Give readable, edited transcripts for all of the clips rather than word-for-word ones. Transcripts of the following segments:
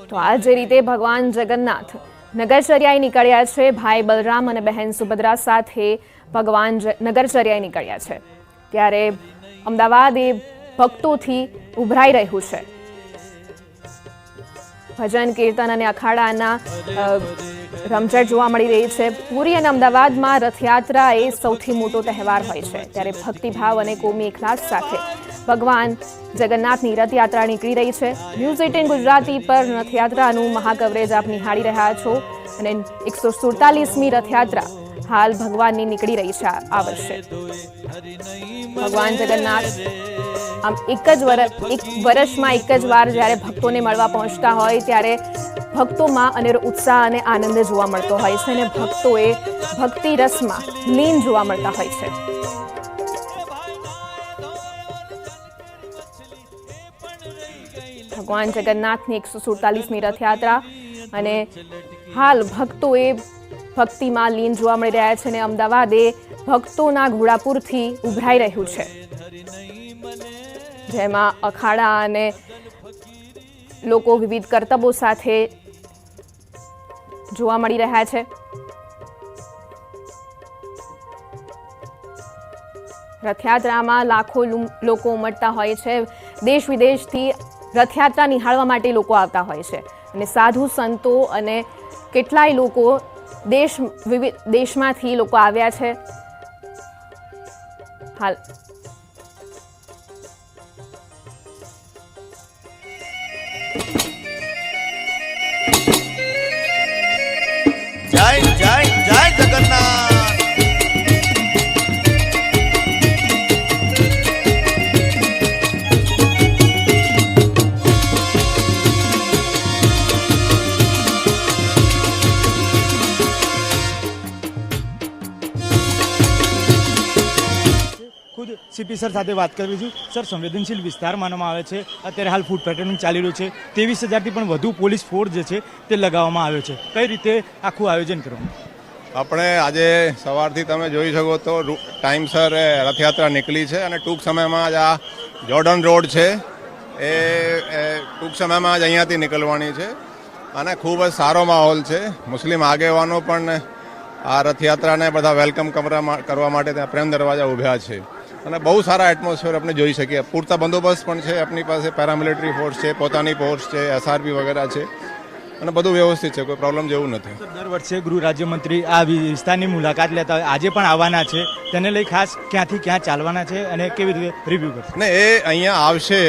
તો આ જે રીતે ભગવાન જગન્નાથ નગરચર્યાએ નીકળ્યા છે, ભાઈ બલરામ અને બહેન સુભદ્રા સાથે ભગવાન નગરચર્યાએ નીકળ્યા છે, ત્યારે અમદાવાદ એ ભક્તોથી ઉભરાઈ રહ્યું છે। ભજન કીર્તન અને અખાડાના રમઝટ જોવા મળી રહી છે। પુરી અને અમદાવાદમાં રથયાત્રા એ સૌથી મોટો તહેવાર હોય છે, ત્યારે ભક્તિભાવ અને કોમી એકલાસ સાથે ભગવાન જગન્નાથની રથયાત્રા નીકળી રહી છે। ન્યૂઝ 18 ગુજરાતી પર રથયાત્રાનું મહાકવરેજ આપ નિહાળી રહ્યા છો અને 147મી રથયાત્રા હાલ ભગવાનની નીકળી રહી છે। આ વર્ષે ભગવાન જગન્નાથ આમ એક વર્ષમાં એક જ વાર જ્યારે ભક્તોને મળવા પહોંચતા હોય ત્યારે ભક્તોમાં અનેરો ઉત્સાહ અને આનંદ જોવા મળતો હોય છે અને ભક્તોએ ભક્તિ રસમાં લીન જોવા મળતા હોય છે। ભગવાન જગન્નાથની 147મી રથયાત્રા અને હાલ ભક્તોએ ભક્તિમાં લીન જોવા મળી રહ્યા છે અને અમદાવાદ એ ભક્તોના ઘોડાપુરથી ઉભરાઈ રહ્યું છે, જેમાં અખાડા અને લોકો વિવિધ કરતબો સાથે જોવા મળી રહ્યા છે। રથયાત્રામાં લાખો લોકો ઉમટતા હોય છે। દેશ વિદેશથી રથયાત્રા નિહાળવા માટે લોકો આવતા હોય છે અને સાધુ સંતો અને કેટલાય લોકો વિવિધ દેશમાંથી લોકો આવ્યા છે। હાલ જય જય જય જગન્નાથ। ખુદ સીપી સર સાથે વાત કરવી છું। સર, સંવેદનશીલ વિસ્તાર માનવામાં આવે છે, અત્યારે હાલ ફૂડ પેટ્રોલિંગ ચાલી રહ્યું છે, 23,000થી પણ વધુ પોલીસ ફોર્સ જે છે તે લગાવવામાં આવ્યો છે, કઈ રીતે આખું આયોજન કરવામાં? આપણે આજે સવારથી તમે જોઈ શકો તો ટાઈમસર રથયાત્રા નીકળી છે અને ટૂંક સમયમાં જ આ જોર્ડન રોડ છે એ ટૂંક સમયમાં જ અહીંયાથી નીકળવાની છે અને ખૂબ જ સારો માહોલ છે। મુસ્લિમ આગેવાનો પણ આ રથયાત્રાને બધા વેલકમ કરવા માટે ત્યાં પ્રેમ દરવાજા ઊભ્યા છે અને બહુ સારા એટમોસ્ફિયર આપણે જોઈ શકીએ। પૂરતા બંદોબસ્ત પણ છે, આપણી પાસે પેરામિલિટરી ફોર્સ છે, પોતાની ફોર્સ છે, SRP વગેરે છે અને બધું વ્યવસ્થિત છે, કોઈ પ્રોબ્લેમ જેવું નથી। દર વર્ષે ગૃહ રાજ્યમંત્રી આ વિસ્તારની મુલાકાત લેતા હોય, આજે પણ આવવાના છે, તેને લઈ ખાસ ક્યાંથી ક્યાં ચાલવાના છે અને કેવી રીતે રિવ્યૂ કરશે? ને એ અહીંયા આવશે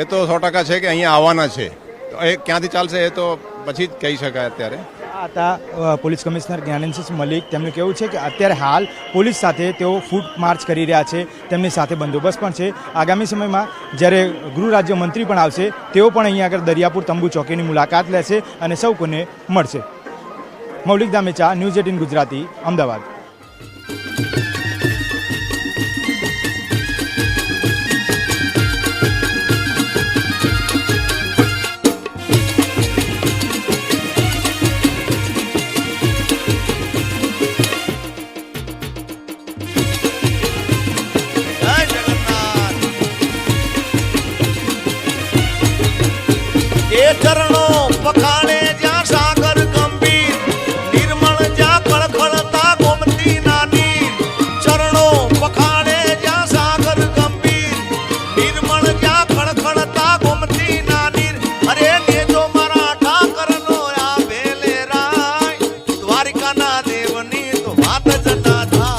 એ તો 100% છે કે અહીંયા આવવાના છે, તો એ ક્યાંથી ચાલશે એ તો પછી જ કહી શકાય। અત્યારે આ હતા પોલીસ કમિશનર જ્ઞાનેન્દ્ર મલિક। તેમનું કહેવું છે કે અત્યારે હાલ પોલીસ સાથે તેઓ ફૂટ માર્ચ કરી રહ્યા છે, તેમની સાથે બંદોબસ્ત પણ છે। આગામી સમયમાં જ્યારે ગૃહ રાજ્યમંત્રી પણ આવશે, તેઓ પણ અહીંયા આગળ દરિયાપુર તંબુ ચોકીની મુલાકાત લેશે અને સૌ કોને મળશે। મૌલિક દામેચા, ન્યૂઝ 18 ગુજરાતી, અમદાવાદ। ચરણો પખાણે જ્યાં સાગર ગંભીર, નિર્મળ જ્યાં ખળખળતા ગોમતી નાની। ચરણો પખાણે જ્યાં સાગર ગંભીર, નિર્મળ જ્યાં ખળખળતા ગોમતી નાની। અરે નેજો મારા ઠાકરનો આ ભેલે રાય, દ્વારિકાના દેવની તો વાત જ ના થાય।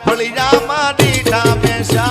ફળિયામાં દીઠા મેશા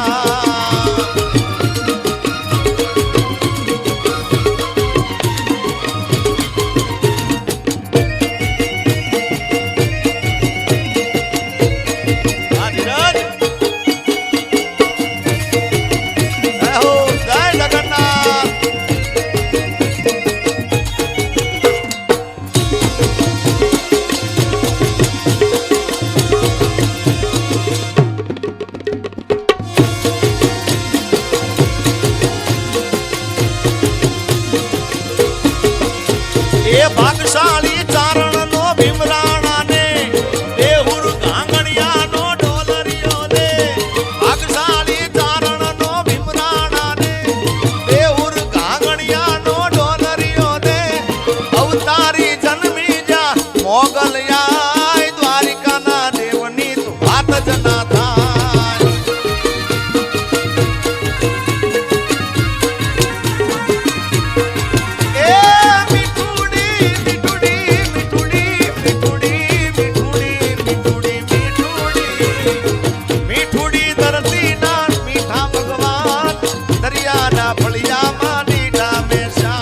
મીઠુડી ધરતીના મીઠા ભગવાન દરિયાના ફળિયામાં નીઠા મેશા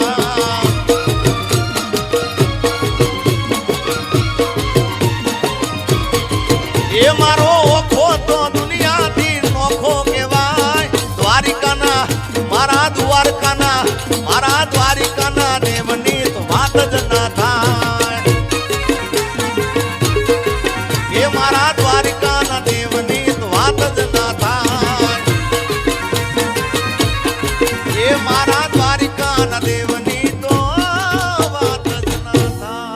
એ મારો ઓખો તો દુનિયાથી નોખો કહેવાય દ્વારિકાના મારા દ્વારિકાના દેવની તો વાત જ ના થાય એ મારા દ્વારિકાના દેવની તો વાત જ ના થાય એ મારા દ્વારિકાના દેવની તો વાત જ ના થાય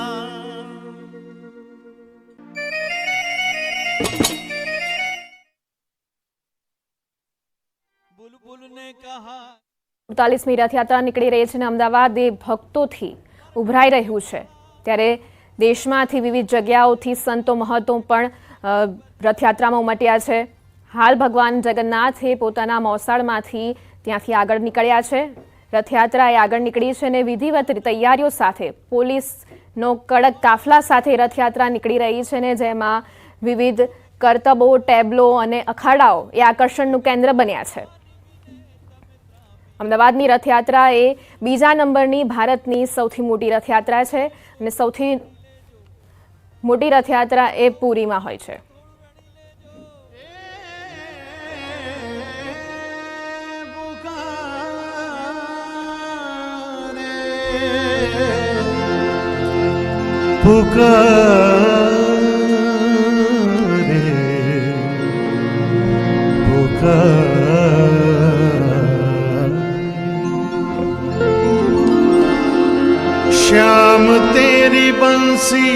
48મી રથયાત્રા નીકળી રહી છે અને અમદાવાદ એ ભક્તોથી ઉભરાઈ રહ્યું છે ત્યારે દેશમાંથી વિવિધ જગ્યાઓથી સંતો મહંતો પણ રથયાત્રામાં ઉમટ્યા છે હાલ ભગવાન જગન્નાથે પોતાના મોસાળમાંથી ત્યાંથી આગળ નીકળ્યા છે રથયાત્રા એ આગળ નીકળી છે અને વિધિવત તૈયારીઓ સાથે પોલીસનો કડક કાફલા સાથે રથયાત્રા નીકળી રહી છે ને જેમાં વિવિધ કરતબો ટેબ્લો અને અખાડાઓ એ આકર્ષણનું કેન્દ્ર બન્યા છે અમદાવાદની રથયાત્રા એ બીજા નંબરની ભારતની સૌથી મોટી રથયાત્રા છે અને સૌથી મોટી રથયાત્રા એ પુરીમાં હોય છે श्याम तेरी बंसी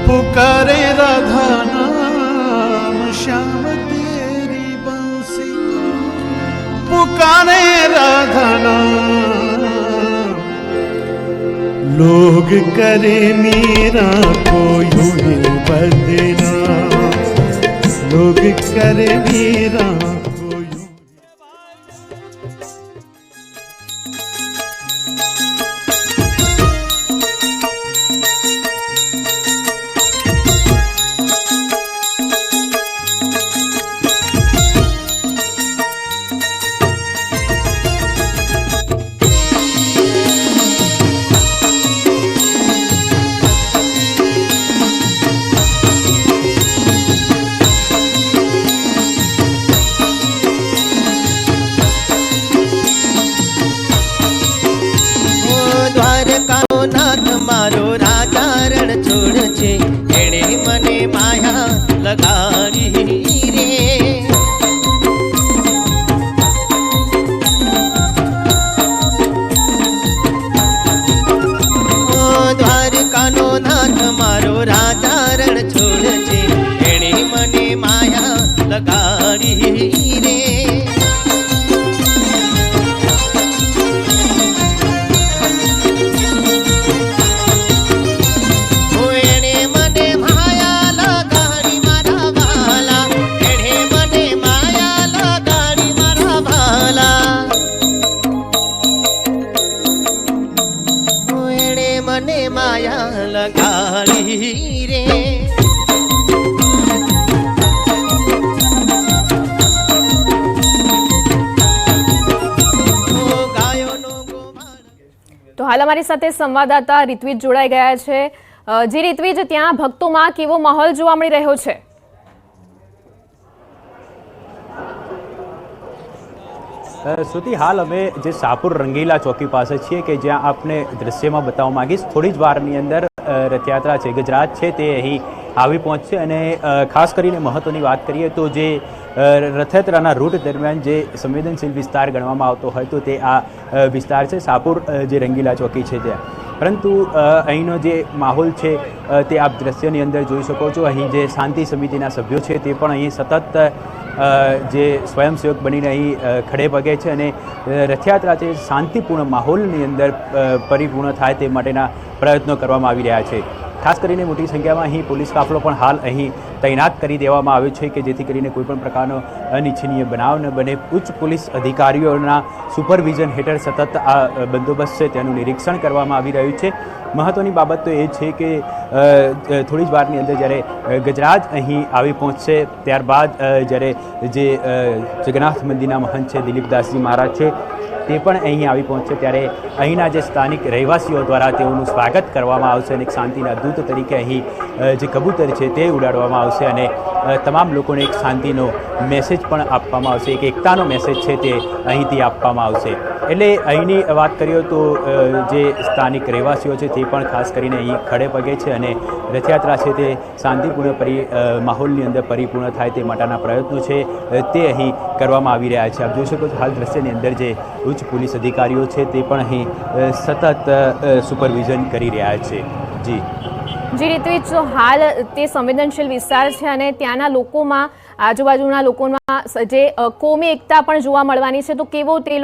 पुकारे राधा नाम श्याम तेरी बंसी पुकारे राधा नाम लोग करे मीरा को यूं ही बदनाम लोग करे मीरा નાથ મારો રાજા રણ છોડ છે એણે મને માયા લગાડી રે દ્વારકાનો નાથ મારો રાજા રણ છોડ છે એણે મને માયા લગાડી રે માયા લગાડી રે તો હાલ અમારી સાથે સંવાદદાતા રિત્વિજ જોડાઈ ગયા છે જે રિત્વિજ ત્યાં ભક્તોમાં કેવો માહોલ જોવા મળી રહ્યો છે શ્રુતિ હાલ અમે જે શાહપુર રંગીલા ચોકી પાસે છીએ કે જ્યાં આપને દ્રશ્યમાં બતાવવા માંગીશ થોડી જ વારની અંદર રથયાત્રા છે ગજરાજ છે તે અહીં આવી પહોંચશે અને ખાસ કરીને મહત્વની વાત કરીએ તો જે રથયાત્રાના રૂટ દરમિયાન જે સંવેદનશીલ વિસ્તાર ગણવામાં આવતો હોય તો તે આ વિસ્તાર છે શાહપુર જે રંગીલા ચોકી છે ત્યાં પરંતુ અહીંનો જે માહોલ છે તે આપ દ્રશ્યની અંદર જોઈ શકો છો અહીં જે શાંતિ સમિતિના સભ્યો છે તે પણ અહીં સતત જે સ્વયંસેવક બનીને અહીં ખડે પગે છે અને રથયાત્રા છે શાંતિપૂર્ણ માહોલની અંદર પરિપૂર્ણ થાય તે માટેના પ્રયત્નો કરવામાં આવી રહ્યા છે ખાસ કરીને મોટી સંખ્યામાં અહીં પોલીસ કાફલો પણ હાલ અહીં તૈનાત કરી દેવામાં આવ્યો છે કે જેથી કરીને કોઈપણ પ્રકારનો અનિચ્છનીય બનાવ ન બને ઉચ્ચ પોલીસ અધિકારીઓના સુપરવિઝન હેઠળ સતત આ બંદોબસ્ત છે તેનું નિરીક્ષણ કરવામાં આવી રહ્યું છે મહત્ત્વની બાબત તો એ છે કે થોડી જ વારની અંદર જ્યારે ગજરાજ અહીં આવી પહોંચશે ત્યારબાદ જ્યારે જે જગન્નાથ મંદિરના મહંત છે દિલીપદાસજી મહારાજ છે તે પણ અહીં આવી પહોંચશે ત્યારે અહીંના જે સ્થાનિક રહેવાસીઓ દ્વારા તેઓનું સ્વાગત કરવામાં આવશે અને એક શાંતિના દૂત તરીકે અહીં જે કબૂતર છે તે ઉડાડવામાં આવશે અને તમામ લોકોને એક શાંતિનો મેસેજ પણ આપવામાં આવશે, એક એકતાનો મેસેજ છે તે અહીંથી આપવામાં આવશે. એટલે અહીંની વાત કરીએ તો જે સ્થાનિક રહેવાસીઓ છે તે પણ ખાસ કરીને અહીં ખડે પગે છે અને રથયાત્રા છે તે શાંતિપૂર્ણ માહોલની અંદર પરિપૂર્ણ થાય તે માટેના પ્રયત્નો છે તે અહીં કરવામાં આવી રહ્યા છે. આપ જોઈ શકો છો હાલ દ્રશ્યની અંદર જે ઉચ્ચ પોલીસ અધિકારીઓ છે તે પણ અહીં સતત સુપરવિઝન કરી રહ્યા છે. જી રીતવીજ, જો હાલ તે સંવેદનશીલ વિસ્તાર છે અને ત્યાંના લોકોમાં આજુબાજુના લોકોમાં જે કોમી એકતા પણ જોવા મળવાની છે, તો કેવો તે લોકો